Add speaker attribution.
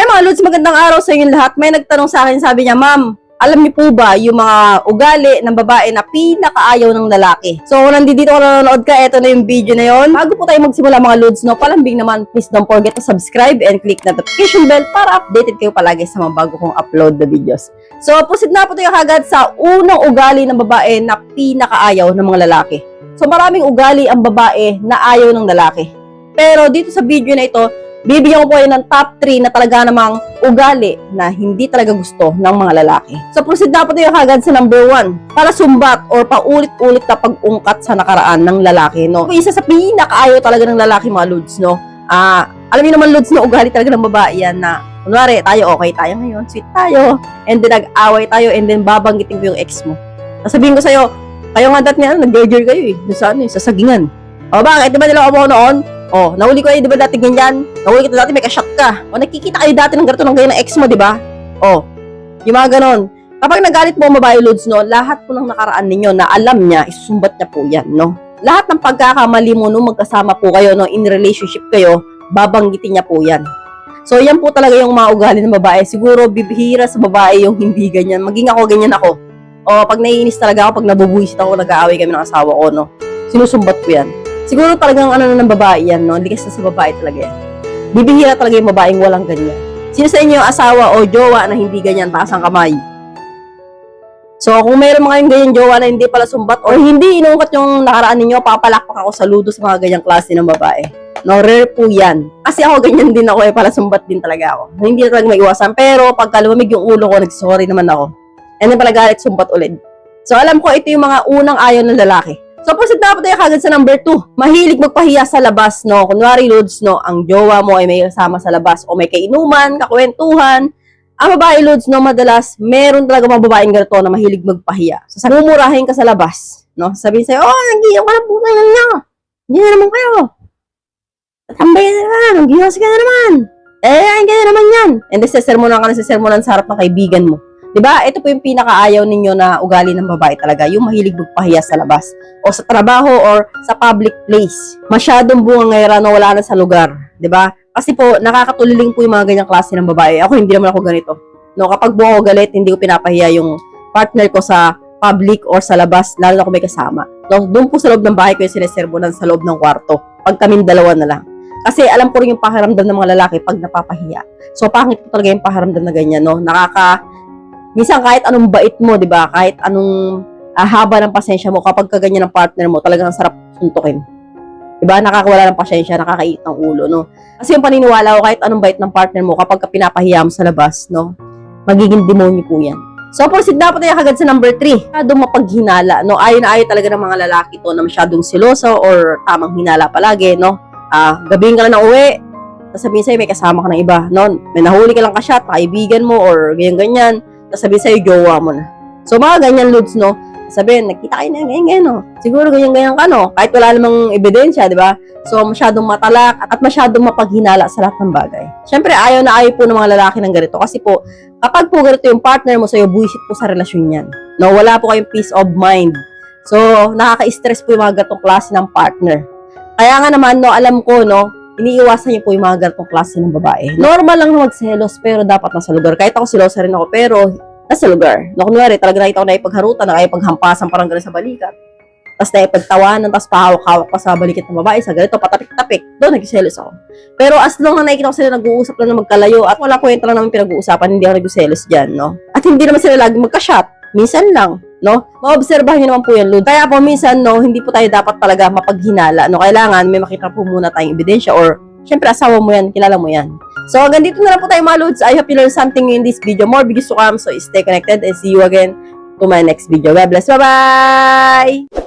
Speaker 1: Hi mga Lods, magandang araw sa inyong lahat. May nagtanong sa akin, sabi niya, Ma'am, alam niyo po ba yung mga ugali ng babae na pinakaayaw ng lalaki? So, kung nandito ka nanonood ka, eto na yung video na yon. Bago po tayo magsimula mga Lods, no, palambing naman, please don't forget to subscribe and click the notification bell para updated kayo palagi sa mga bago kong upload na videos. So, proceed na po tayo kagad sa unang ugali ng babae na pinakaayaw ng mga lalaki. So, maraming ugali ang babae na ayaw ng lalaki. Pero dito sa video na ito, bibigyan ko po kayo ng top 3 na talaga namang ugali na hindi talaga gusto ng mga lalaki. So, proceed na po tayo kagad sa number 1. Para sumbat or paulit-ulit na pag-ungkat sa nakaraan ng lalaki, no? Isa sa pinakaayaw talaga ng lalaki, mga Lods, no? Alam niyo naman, Lods, na ugali talaga ng babae yan na, kunwari, tayo, okay tayo ngayon, sweet tayo, and then nag-away tayo, and then babanggitin ko yung ex mo. Sabihin ko sa'yo, kayo nga dati nga, nag-gerger kayo sa sagingan. O bakit? Di ba niloko mo noon? Oh, nahuli ko di ba dati ganyan? Nahuli kita dati may ka-shot ka. O nakikita kayo dati ng ganito ng ganyan ng ex mo, di ba? Oh, yung mga ganon. Kapag nagalit mo ang babae, Lods, no, lahat po ng nakaraan ninyo na alam niya, isusumbat niya po yan, no? Lahat ng pagkakamali mo nung magkasama po kayo, no, in relationship kayo, babanggitin niya po yan. So, yan po talaga yung mga ugali ng babae. Siguro, bibihira sa babae yung hindi ganyan. Maging ako, ganyan ako. O, pag naiinis talaga ako, pag nabubuisit ako, nag-aaway kami ng asawa ko, no? Sinusumbat ko yan. Siguro talagang ano ng babae yan, no? Hindi kasi sa babae talaga yan. Bibihira talaga yung babaeng walang ganyan. Sino sa inyo yung asawa o jowa na hindi ganyan, taas ang kamay? So, kung mayroon mga yung ganyan jowa na hindi pala sumbat or hindi inuungkat yung nakaraan ninyo, papalakpak ako sa ludo sa mga ganyang klase ng babae. No, rare po yan. Kasi ako ganyan din ako, pala sumbat din talaga ako. Hindi na talaga maiwasan. Pero pagka lumamig yung ulo ko, nagsorry naman ako. And then pala galit, sumbat ulit. So, alam ko ito yung mga unang ayaw ng lalaki. So, proceed na po tayo kagad sa number 2. Mahilig magpahiya sa labas, no? Kunwari, Lods, no? Ang jowa mo ay may kasama sa labas o may kainuman, kakwentuhan. Ang babae, Lods, no? Madalas, meron talaga mga babaeng ganito na mahilig magpahiya. So, mumurahin ka sa labas, no? Sabihin sa'yo, oh, nag-iyaw ka ng putay na niya. Hindi na naman kayo. Tatambay na naman. Nag-iwas ka na naman. Hindi na naman yan. And then, sesermonan ka na sesermonan sa harap ng kaibigan mo. Diba? Ito po yung pinakaayaw ninyo na ugali ng babae talaga. Yung mahilig magpahiya sa labas. O sa trabaho or sa public place. Masyadong bungangera na wala na sa lugar. Diba? Kasi po, nakakatuliling po yung mga ganyang klase ng babae. Ako, hindi naman ako ganito. No, kapag buong ako galit, hindi ko pinapahiya yung partner ko sa public or sa labas, lalo na kung may kasama. No, doon po sa loob ng bahay ko yung sinesermonan sa loob ng kwarto. Pag kaming dalawa na lang. Kasi alam ko rin yung pakiramdam ng mga lalaki pag napapahiya. So, pangit po talaga yung pakiramdam na ganyan, no? Minsan kahit anong bait mo, 'di ba? Kahit anong haba ng pasensya mo kapag kaganyan ng partner mo, talagang sarap suntukin. 'Di ba? Nakakawala ng pasensya, nakakainit ng ulo, no? Kasi yung paniniwala ko kahit anong bait ng partner mo kapag pinapahiya mo sa labas, no? Magiging demonyo po 'yan. So, proceed na po tayo kagad sa number 3. Masyadong mapaghinala, no? Ayaw na ayaw talaga ng mga lalaki to na masyadong siloso or tamang hinala palagi, no? Gabihin ka na ng uwi, sasabihin sa'yo may kasama ka ng iba, no? May nahuli ka lang ka-shot, kaibigan mo or ganyan-ganyan. Sabihin sa'yo, jowa mo na. So, mga ganyan, Lods, no? Sabihin, nakita kayo na ganyan, no? Siguro ganyan-ganyan ka, no? Kahit wala namang ebidensya, di ba? So, masyadong matalak at masyadong mapaghinala sa lahat ng bagay. Siyempre, ayaw na ayaw po ng mga lalaki ng ganito. Kasi po, kapag po ganito yung partner mo sa'yo, buwisit po sa relasyon yan. No? Wala po kayong peace of mind. So, nakaka-stress po yung mga ganitong klase ng partner. Kaya nga naman, no, alam ko, no, iniiwasan niyo po yung mga ganitong klase ng babae. Normal lang na magselos, pero dapat nasa lugar. Kahit ako selosa rin ako, pero nasa lugar. No, kunwari, talaga nakita ko na ipagharutan, nakipaghampasan parang gano'n sa balikat. Tapos naipagtawanan, tapos pahawak-hawak pa sa balikat ng babae, sa ganito, patapik-tapik. Doon, nagselos ako. Pero as long na nakikita ko sila nag-uusap lang na magkalayo, at wala kwenta lang namin pinag-uusapan, hindi ako nagselos dyan, no? At hindi naman sila lagi magka-shot. Minsan lang, no? Maobserbahan nyo naman po yan, Lud. Kaya po minsan, no, hindi po tayo dapat talaga mapaghinala, no? Kailangan may makita po muna tayong ebidensya or, syempre, asawa mo yan, kilala mo yan. So, hanggang dito na lang po tayo, mga Lods. I hope you learned something in this video. More videos to come, so stay connected and see you again to my next video. God bless. Bye-bye!